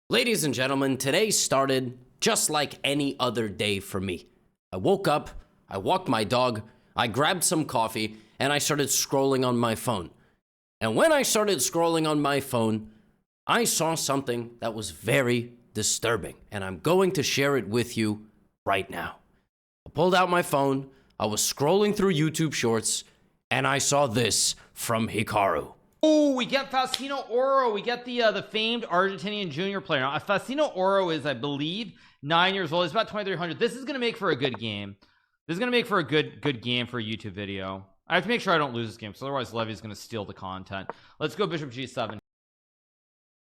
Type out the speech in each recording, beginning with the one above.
Ladies and gentlemen, today started just like any other day for me. I woke up, I walked my dog, I grabbed some coffee, and I started scrolling on my phone. And when I started scrolling on my phone, I saw something that was very disturbing, and I'm going to share it with you right now. I pulled out my phone, I was scrolling through YouTube Shorts, and I saw this from Hikaru. Oh, we get Faustino Oro. We get the famed Argentinian junior player. Now, Faustino Oro is, I believe, 9 years old. He's about 2,300. This is going to make for a good game. This is going to make for a good game for a YouTube video. I have to make sure I don't lose this game, because otherwise Levy's going to steal the content. Let's go Bishop G7.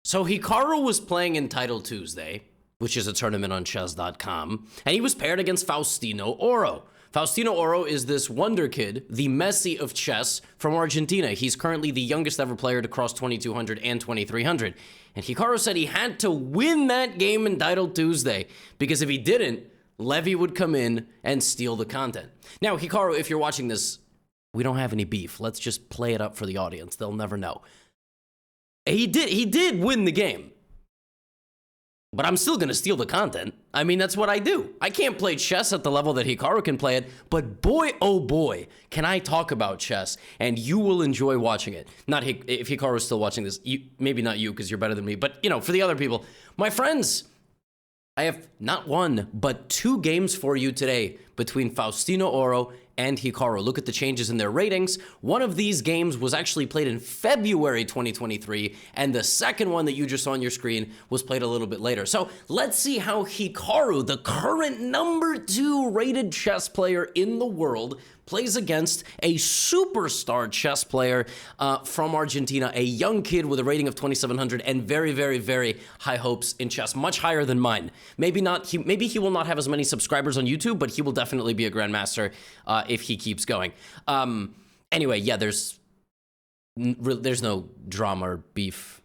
So Hikaru was playing in Title Tuesday, which is a tournament on chess.com, and he was paired against Faustino Oro. Faustino Oro is this wonder kid, the Messi of chess from Argentina. He's currently the youngest ever player to cross 2,200 and 2,300. And Hikaru said he had to win that game in Title Tuesday, because if he didn't, Levy would come in and steal the content. Now, Hikaru, if you're watching this, we don't have any beef. Let's just play it up for the audience. They'll never know. He did win the game. But I'm still going to steal the content. I mean, that's what I do. I can't play chess at the level that Hikaru can play it, but boy, oh boy, can I talk about chess, and you will enjoy watching it. Not if Hikaru is still watching this, maybe not you, because you're better than me, but, you know, for the other people. My friends, I have not one, but two games for you today between Faustino Oro and Hikaru. Look at the changes in their ratings. One of these games was actually played in February 2023, and the second one that you just saw on your screen was played a little bit later. So let's see how Hikaru, the current #2 rated chess player in the world, plays against a superstar chess player from Argentina, a young kid with a rating of 2,700 and very, very, very high hopes in chess, much higher than mine. Maybe he will not have as many subscribers on YouTube, but he will definitely be a grandmaster if he keeps going. Anyway, yeah, there's no drama or beef.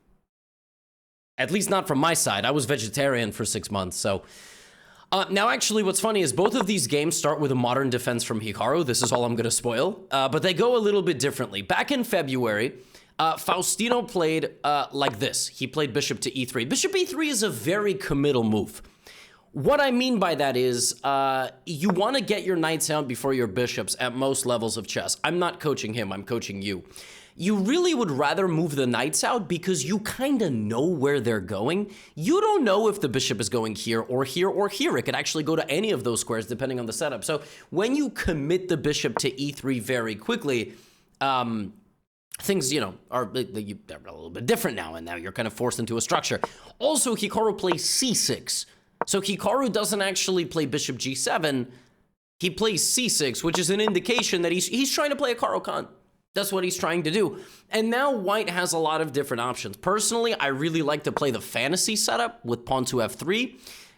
At least not from my side. I was vegetarian for 6 months, so... now, actually, what's funny is both of these games start with a modern defense from Hikaru. This is all I'm going to spoil. But they go a little bit differently. Back in February, Faustino played like this. He played bishop to e3. Bishop e3 is a very committal move. What I mean by that is you want to get your knights out before your bishops at most levels of chess. I'm not coaching him. I'm coaching you. You really would rather move the knights out because you kind of know where they're going. You don't know if the bishop is going here or here or here. It could actually go to any of those squares depending on the setup. So when you commit the bishop to e3 very quickly, things, you know, they're a little bit different now, and now you're kind of forced into a structure. Also, Hikaru plays c6. So Hikaru doesn't actually play bishop g7. He plays c6, which is an indication that he's trying to play a Caro-Kann. That's what he's trying to do. And now white has a lot of different options. Personally, I really like to play the fantasy setup with pawn to f3,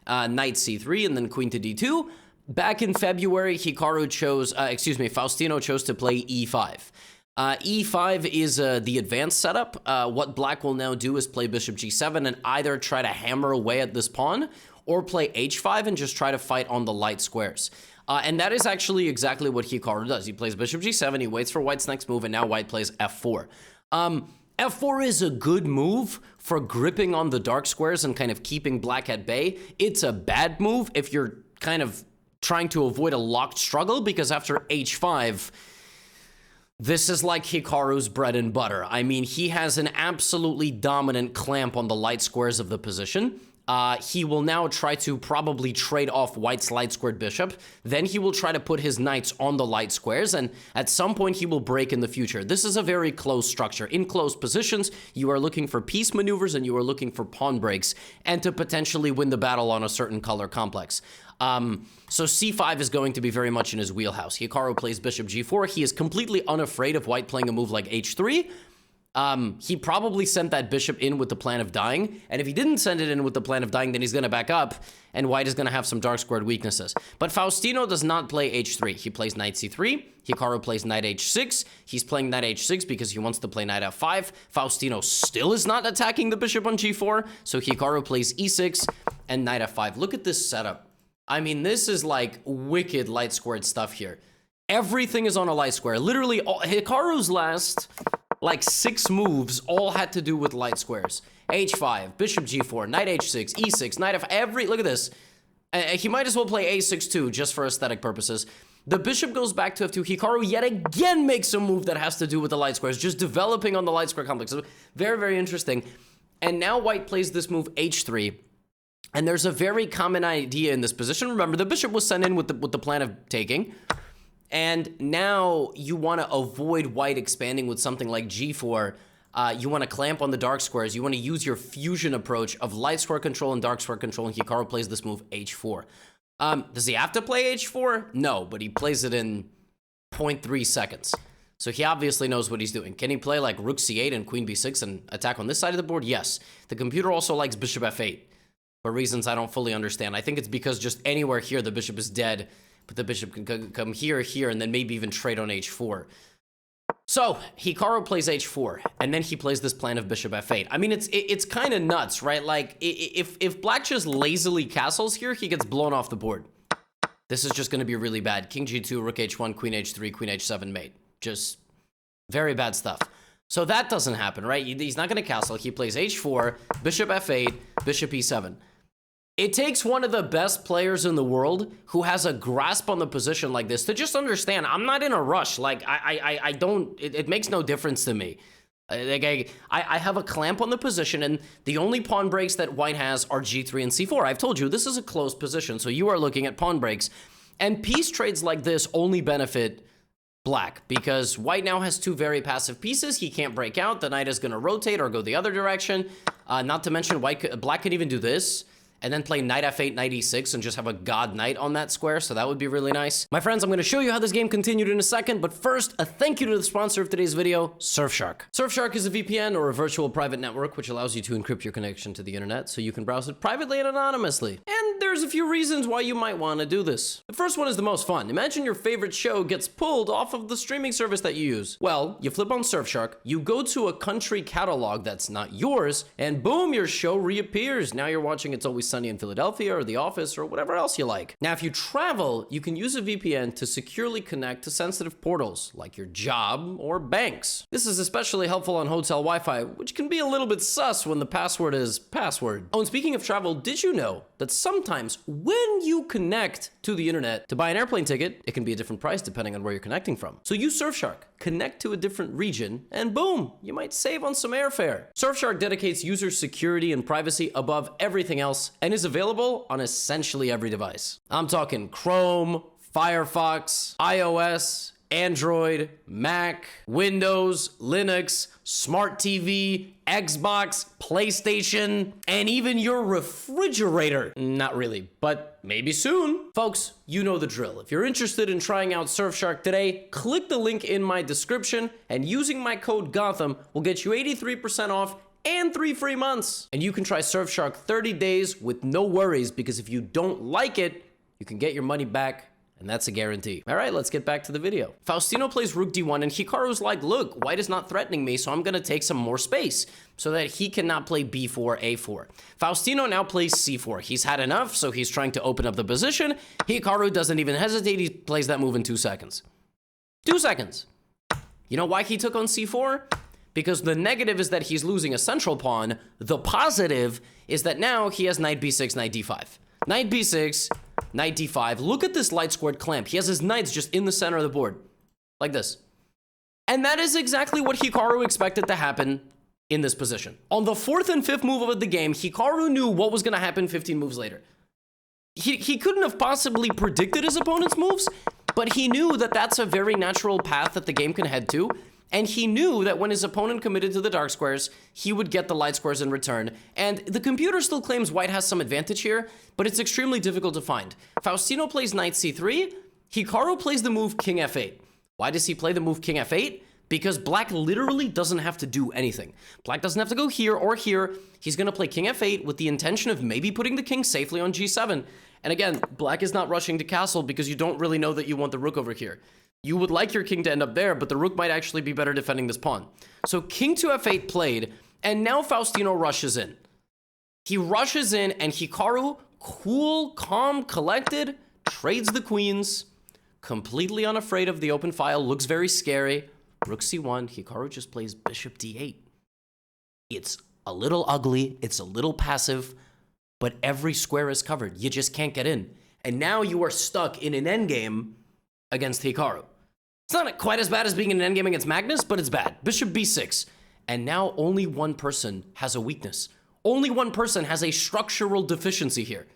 knight c3, and then queen to d2. Back in February, Faustino chose to play e5. E5 is the advanced setup. What black will now do is play bishop g7 and either try to hammer away at this pawn or play h5 and just try to fight on the light squares. And that is actually exactly what Hikaru does. He plays bishop g7, he waits for white's next move, and now white plays f4. F4 is a good move for gripping on the dark squares and kind of keeping black at bay. It's a bad move if you're kind of trying to avoid a locked struggle, because after h5, this is like Hikaru's bread and butter. I mean, he has an absolutely dominant clamp on the light squares of the position. He will now try to probably trade off white's light squared bishop. Then he will try to put his knights on the light squares, and at some point he will break in the future. This is a very close structure. In close positions, you are looking for piece maneuvers and you are looking for pawn breaks, and to potentially win the battle on a certain color complex. So c5 is going to be very much in his wheelhouse. Hikaru plays bishop g4. He is completely unafraid of white playing a move like h3. He probably sent that bishop in with the plan of dying, and if he didn't send it in with the plan of dying, then he's going to back up, and white is going to have some dark squared weaknesses. But Faustino does not play h3. He plays knight c3. Hikaru plays knight h6. He's playing knight h6 because he wants to play knight f5. Faustino still is not attacking the bishop on g4, so Hikaru plays e6 and knight f5. Look at this setup. I mean, this is like wicked light squared stuff here. Everything is on a light square. Literally, Hikaru's last like 6 moves all had to do with light squares. H5, bishop G4, knight H6, E6, knight F, look at this. He might as well play A6 too, just for aesthetic purposes. The bishop goes back to F2. Hikaru yet again makes a move that has to do with the light squares, just developing on the light square complex. So very, very interesting. And now white plays this move H3. And there's a very common idea in this position. Remember, the bishop was sent in with the plan of taking. And now you want to avoid white expanding with something like G4. You want to clamp on the dark squares. You want to use your fusion approach of light square control and dark square control. And Hikaru plays this move H4. Does he have to play H4? No, but he plays it in 0.3 seconds. So he obviously knows what he's doing. Can he play like Rook C8 and Queen B6 and attack on this side of the board? Yes. The computer also likes Bishop F8 for reasons I don't fully understand. I think it's because just anywhere here the bishop is dead, but the bishop can come here, here, and then maybe even trade on H4. So Hikaru plays H4, and then he plays this plan of Bishop F8. I mean, it's kind of nuts, right? Like, if Black just lazily castles here, he gets blown off the board. This is just going to be really bad. King G2, Rook H1, Queen H3, Queen H7 mate. Just very bad stuff. So that doesn't happen, right? He's not going to castle. He plays H4, Bishop F8, Bishop E7. It takes one of the best players in the world who has a grasp on the position like this to just understand, I'm not in a rush. Like, I don't, it makes no difference to me. I have a clamp on the position, and the only pawn breaks that white has are G3 and C4. I've told you, this is a closed position, so you are looking at pawn breaks. And piece trades like this only benefit Black, because white now has 2 very passive pieces. He can't break out. The knight is going to rotate or go the other direction. Not to mention, Black can even do this, and then play knight f8, knight e6, and just have a god knight on that square, so that would be really nice. My friends, I'm going to show you how this game continued in a second, but first, a thank you to the sponsor of today's video, Surfshark. Surfshark is a VPN, or a virtual private network, which allows you to encrypt your connection to the internet, so you can browse it privately and anonymously. And there's a few reasons why you might want to do this. The first one is the most fun. Imagine your favorite show gets pulled off of the streaming service that you use. Well, you flip on Surfshark, you go to a country catalog that's not yours, and boom, your show reappears. Now you're watching It's Always Sunny in Philadelphia or The Office or whatever else you like. Now, if you travel, you can use a VPN to securely connect to sensitive portals like your job or banks. This is especially helpful on hotel Wi-Fi, which can be a little bit sus when the password is password. Oh, and speaking of travel, did you know that sometimes when you connect to the internet to buy an airplane ticket, it can be a different price depending on where you're connecting from? So use Surfshark, connect to a different region, and boom, you might save on some airfare. Surfshark dedicates user security and privacy above everything else and is available on essentially every device. I'm talking Chrome, Firefox, iOS, Android, Mac, Windows, Linux, Smart TV, Xbox, PlayStation, and even your refrigerator. Not really, but maybe soon. Folks, you know the drill. If you're interested in trying out Surfshark today, click the link in my description, and using my code Gotham will get you 83% off and 3 free months. And you can try Surfshark 30 days with no worries, because if you don't like it, you can get your money back, and that's a guarantee. All right, let's get back to the video. Faustino plays Rook D1, and Hikaru's like, look, white is not threatening me, so I'm gonna take some more space so that he cannot play B4, A4. Faustino now plays C4. He's had enough, so he's trying to open up the position. Hikaru doesn't even hesitate. He plays that move in 2 seconds. 2 seconds. You know why he took on C4? Because the negative is that he's losing a central pawn. The positive is that now he has knight b6, knight d5. Knight b6, knight d5. Look at this light squared clamp. He has his knights just in the center of the board, like this. And that is exactly what Hikaru expected to happen in this position. On the 4th and 5th move of the game, Hikaru knew what was going to happen 15 moves later. He couldn't have possibly predicted his opponent's moves, but he knew that that's a very natural path that the game can head to. And he knew that when his opponent committed to the dark squares, he would get the light squares in return. And the computer still claims white has some advantage here, but it's extremely difficult to find. Faustino plays knight c3. Hikaru plays the move king f8. Why does he play the move king f8? Because black literally doesn't have to do anything. Black doesn't have to go here or here. He's going to play king f8 with the intention of maybe putting the king safely on g7. And again, black is not rushing to castle because you don't really know that you want the rook over here. You would like your king to end up there, but the rook might actually be better defending this pawn. So king to f8 played, and now Faustino rushes in. He rushes in, and Hikaru, cool, calm, collected, trades the queens, completely unafraid of the open file, looks very scary. Rook c1, Hikaru just plays bishop d8. It's a little ugly, it's a little passive, but every square is covered. You just can't get in. And now you are stuck in an endgame against Hikaru. It's not quite as bad as being in an endgame against Magnus, but it's bad. Bishop b6. And now only one person has a weakness. Only one person has a structural deficiency here.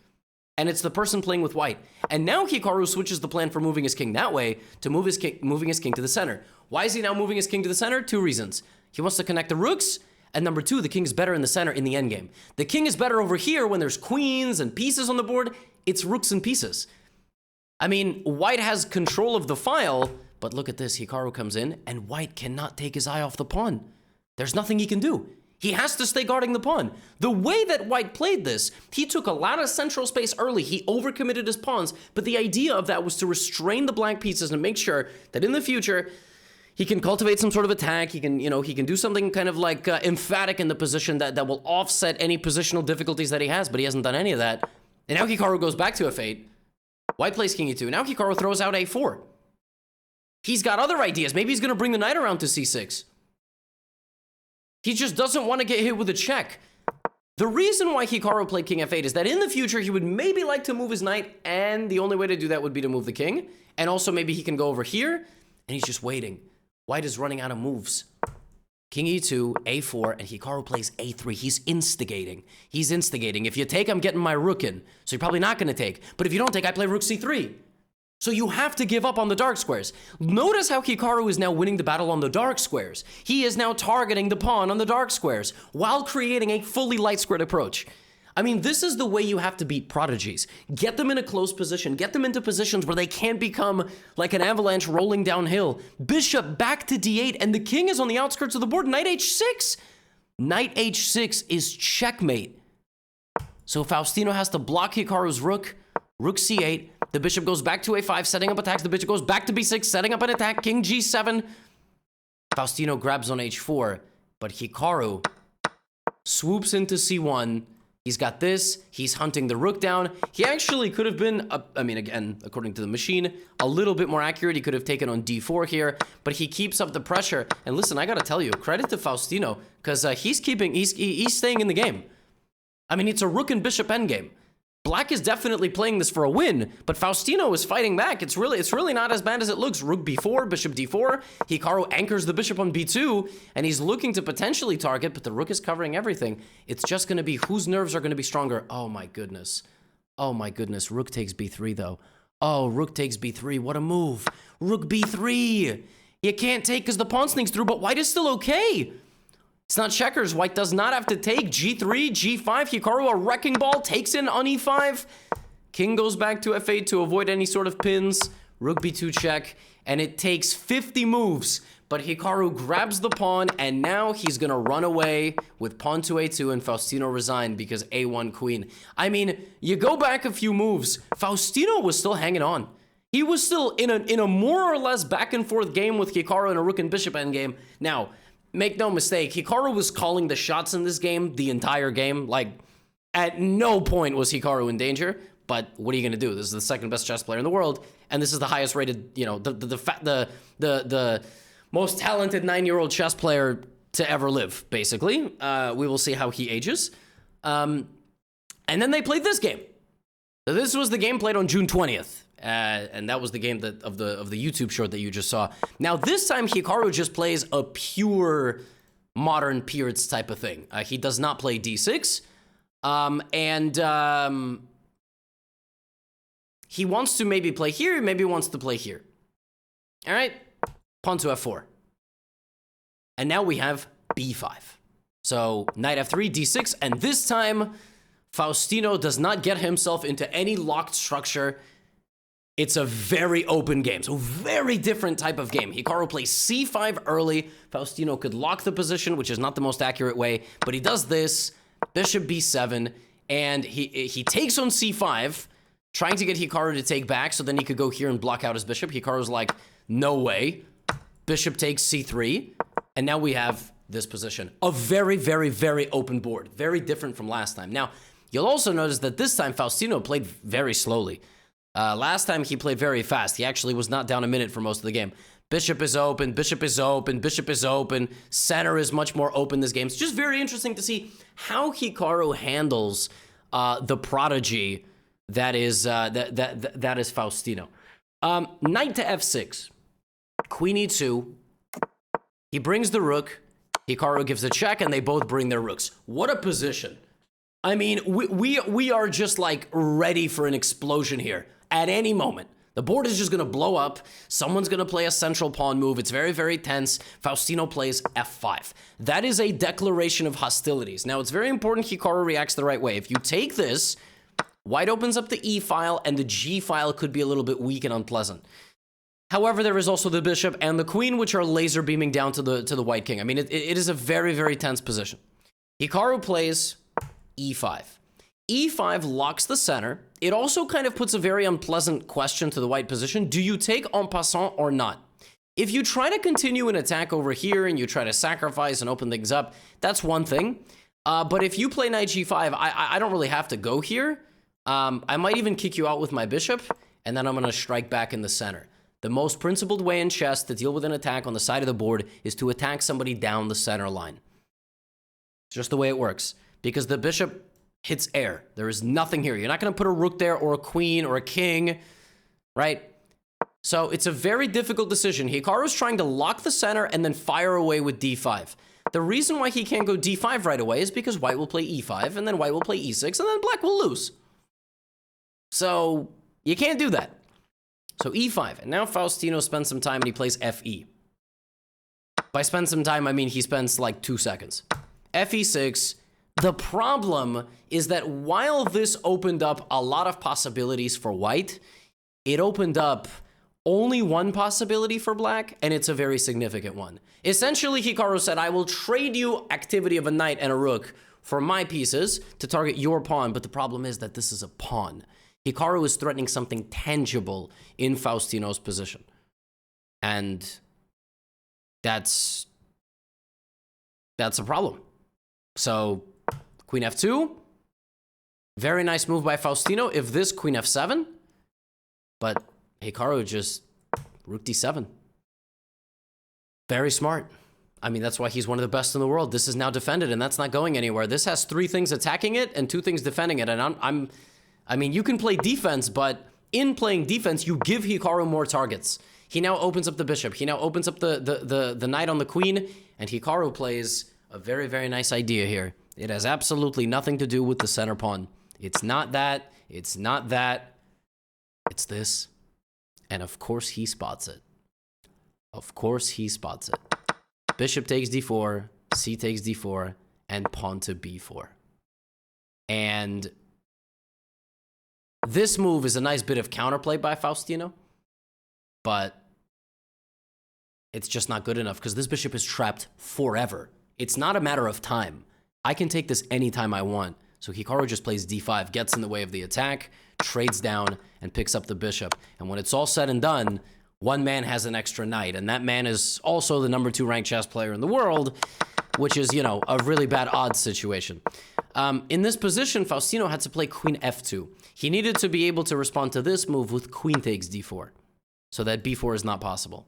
And it's the person playing with white. And now Hikaru switches the plan for moving his king that way to moving his king to the center. Why is he now moving his king to the center? Two reasons. He wants to connect the rooks, and number two, the king is better in the center in the endgame. The king is better over here when there's queens and pieces on the board. It's rooks and pieces. I mean, white has control of the file, but look at this. Hikaru comes in, and white cannot take his eye off the pawn. There's nothing he can do. He has to stay guarding the pawn. The way that white played this, he took a lot of central space early. He overcommitted his pawns, but the idea of that was to restrain the black pieces and make sure that in the future, he can cultivate some sort of attack. He can, he can do something kind of like emphatic in the position that will offset any positional difficulties that he has, but he hasn't done any of that. And now Hikaru goes back to f8. White plays king e2. Now Hikaru throws out a4. He's got other ideas. Maybe he's going to bring the knight around to c6. He just doesn't want to get hit with a check. The reason why Hikaru played king f8 is that in the future, he would maybe like to move his knight, and the only way to do that would be to move the king. And also maybe he can go over here, and he's just waiting. White is running out of moves. King e2, a4, and Hikaru plays a3. He's instigating. He's instigating. If you take, I'm getting my rook in. So you're probably not going to take. But if you don't take, I play rook c3. So you have to give up on the dark squares. Notice how Hikaru is now winning the battle on the dark squares. He is now targeting the pawn on the dark squares while creating a fully light squared approach. I mean, this is the way you have to beat prodigies. Get them in a close position. Get them into positions where they can't become like an avalanche rolling downhill. Bishop back to d8, and the king is on the outskirts of the board. Knight h6. Knight h6 is checkmate. So Faustino has to block Hikaru's rook. Rook c8. The bishop goes back to a5, setting up attacks. The bishop goes back to b6, setting up an attack. King g7. Faustino grabs on h4, but Hikaru swoops into c1. He's got this. He's hunting the rook down. He actually could have been, again, according to the machine, a little bit more accurate. He could have taken on d4 here, but he keeps up the pressure. And listen, I got to tell you, credit to Faustino, because he's staying in the game. I mean, it's a rook and bishop endgame. Black is definitely playing this for a win, but Faustino is fighting back. It's really not as bad as it looks. Rook b4, bishop d4. Hikaru anchors the bishop on b2, and he's looking to potentially target, but the rook is covering everything. It's just going to be whose nerves are going to be stronger. Oh my goodness. Oh my goodness. Rook takes b3 though. Oh, rook takes b3. What a move. Rook b3. You can't take because the pawn sneaks through, but white is still okay. It's not checkers. White does not have to take. G3, G5. Hikaru, a wrecking ball, takes in on E5. King goes back to F8 to avoid any sort of pins. Rook B2 check. And it takes 50 moves. But Hikaru grabs the pawn, and now he's going to run away with pawn to A2, and Faustino resigned because A1 queen. I mean, you go back a few moves. Faustino was still hanging on. He was still in a more or less back and forth game with Hikaru in a rook and bishop endgame. Now, make no mistake, Hikaru was calling the shots in this game the entire game. Like, at no point was Hikaru in danger. But what are you going to do? This is the second best chess player in the world, and this is the highest rated, the most talented 9-year-old chess player to ever live, basically. We will see how he ages. And then they played this game. So this was the game played on June 20th. And that was the game of the YouTube short that you just saw. Now, this time, Hikaru just plays a pure modern Peertz type of thing. He does not play d6. He wants to maybe play here, maybe wants to play here. All right? Pawn to f4. And now we have b5. So knight f3, d6, and this time, Faustino does not get himself into any locked structure. It's a very open game, so very different type of game. Hikaru plays c5 early. Faustino could lock the position, which is not the most accurate way, but he does this, bishop b7, and he takes on c5, trying to get Hikaru to take back, so then he could go here and block out his bishop. Hikaru's like, no way. Bishop takes c3, and now we have this position. A very, very, very open board. Very different from last time. Now, you'll also notice that this time Faustino played very slowly. Last time he played very fast. He actually was not down a minute for most of the game. Bishop is open, bishop is open, bishop is open. Center is much more open this game. It's just very interesting to see how Hikaru handles the prodigy that is that is Faustino. Knight to f6, queen e2. He brings the rook. Hikaru gives a check, and they both bring their rooks. What a position! I mean, we are just like ready for an explosion here at any moment. The board is just going to blow up. Someone's going to play a central pawn move. It's very, very tense. Faustino plays f5. That is a declaration of hostilities. Now, it's very important Hikaru reacts the right way. If you take this, white opens up the e file, and the g file could be a little bit weak and unpleasant. However, there is also the bishop and the queen, which are laser beaming down to the white king. I mean, it is a very, very tense position. Hikaru plays e5. e5 locks the center. It also kind of puts a very unpleasant question to the white position. Do you take en passant or not? If you try to continue an attack over here and you try to sacrifice and open things up, that's one thing. But if you play knight g5, I don't really have to go here. I might even kick you out with my bishop, and then I'm going to strike back in the center. The most principled way in chess to deal with an attack on the side of the board is to attack somebody down the center line. It's just the way it works. Because the bishop hits air. There is nothing here. You're not going to put a rook there or a queen or a king, right? So it's a very difficult decision. Hikaru's trying to lock the center and then fire away with d5. The reason why he can't go d5 right away is because white will play e5, and then white will play e6, and then black will lose. So you can't do that. So e5, and now Faustino spends some time and he plays fe. By spend some time, I mean he spends like 2 seconds. fe6. The problem is that while this opened up a lot of possibilities for white, it opened up only one possibility for black, and it's a very significant one. Essentially, Hikaru said, I will trade you activity of a knight and a rook for my pieces to target your pawn, but the problem is that this is a pawn. Hikaru is threatening something tangible in Faustino's position. And that's a problem. So queen f2, very nice move by Faustino. If this, queen f7, but Hikaru just rook d7. Very smart. I mean, that's why he's one of the best in the world. This is now defended, and that's not going anywhere. This has 3 things attacking it and 2 things defending it. And I mean, you can play defense, but in playing defense, you give Hikaru more targets. He now opens up the bishop. He now opens up the knight on the queen, and Hikaru plays a very, very nice idea here. It has absolutely nothing to do with the center pawn. It's not that. It's not that. It's this. And of course he spots it. Of course he spots it. Bishop takes d4, c takes d4, and pawn to b4. And this move is a nice bit of counterplay by Faustino, but it's just not good enough because this bishop is trapped forever. It's not a matter of time. I can take this anytime I want. So Hikaru just plays d5, gets in the way of the attack, trades down, and picks up the bishop. And when it's all said and done, one man has an extra knight, and that man is also the #2 ranked chess player in the world, which is, you know, a really bad odds situation. In this position, Faustino had to play queen f2. He needed to be able to respond to this move with queen takes d4, so that b4 is not possible.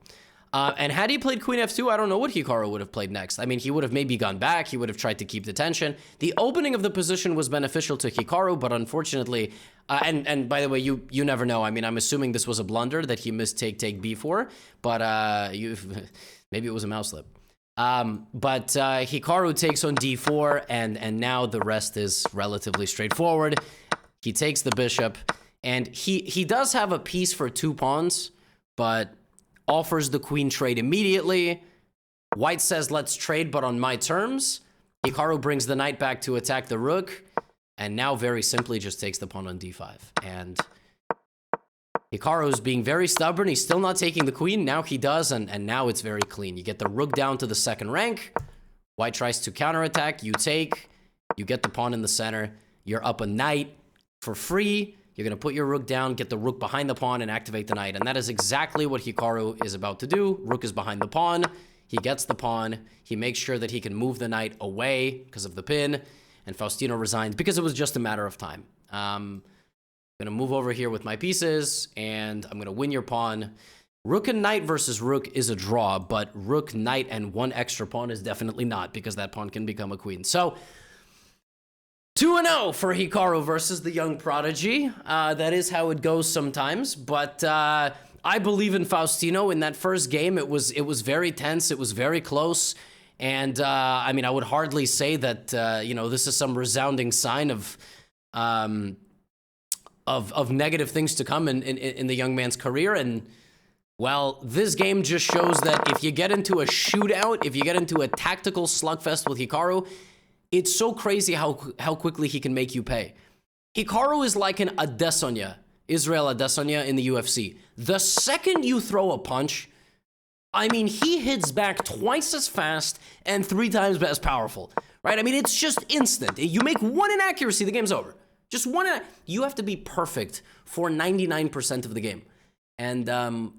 And had he played queen f2, I don't know what Hikaru would have played next. I mean, he would have maybe gone back. He would have tried to keep the tension. The opening of the position was beneficial to Hikaru, but unfortunately, and by the way, you never know. I mean, I'm assuming this was a blunder that he missed take b4, but maybe it was a mouse slip. But Hikaru takes on d4, and now the rest is relatively straightforward. He takes the bishop, and he does have a piece for 2 pawns, but offers the queen trade immediately. White says, let's trade, but on my terms. Hikaru brings the knight back to attack the rook, and now very simply just takes the pawn on d5. And Hikaru's being very stubborn. He's still not taking the queen. Now he does, and now it's very clean. You get the rook down to the 2nd rank. White tries to counterattack. You take. You get the pawn in the center. You're up a knight for free. You're going to put your rook down, get the rook behind the pawn, and activate the knight. And that is exactly what Hikaru is about to do. Rook is behind the pawn. He gets the pawn. He makes sure that he can move the knight away because of the pin. And Faustino resigns because it was just a matter of time. I'm going to move over here with my pieces, and I'm going to win your pawn. Rook and knight versus rook is a draw, but rook, knight, and one extra pawn is definitely not, because that pawn can become a queen. So 2-0 for Hikaru versus the young prodigy. That is how it goes sometimes, but I believe in Faustino. In that first game, it was very tense, it was very close, and I mean, I would hardly say that you know, this is some resounding sign of negative things to come in the young man's career. And well, this game just shows that if you get into a shootout, if you get into a tactical slugfest with Hikaru, it's so crazy how quickly he can make you pay. Hikaru is like an Adesanya, Israel Adesanya in the UFC. The second you throw a punch, I mean, he hits back twice as fast and 3 times as powerful, right? I mean, it's just instant. You make one inaccuracy, the game's over. Just one. You have to be perfect for 99% of the game. And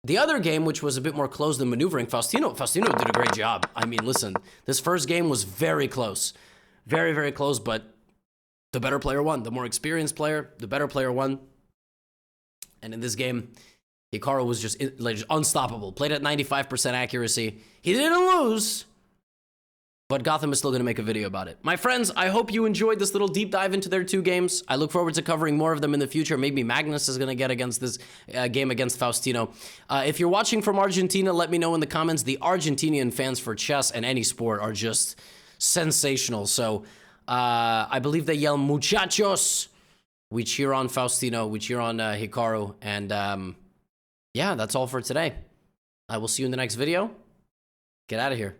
the other game, which was a bit more closed and maneuvering, Faustino did a great job. I mean, listen, this first game was very close. Very, very close, but the better player won. The more experienced player, the better player won. And in this game, Hikaru was just unstoppable. Played at 95% accuracy. He didn't lose, but Gotham is still going to make a video about it. My friends, I hope you enjoyed this little deep dive into their 2 games. I look forward to covering more of them in the future. Maybe Magnus is going to get against this game against Faustino. If you're watching from Argentina, let me know in the comments. The Argentinian fans for chess and any sport are just sensational. So I believe they yell, muchachos. We cheer on Faustino. We cheer on Hikaru. And yeah, that's all for today. I will see you in the next video. Get out of here.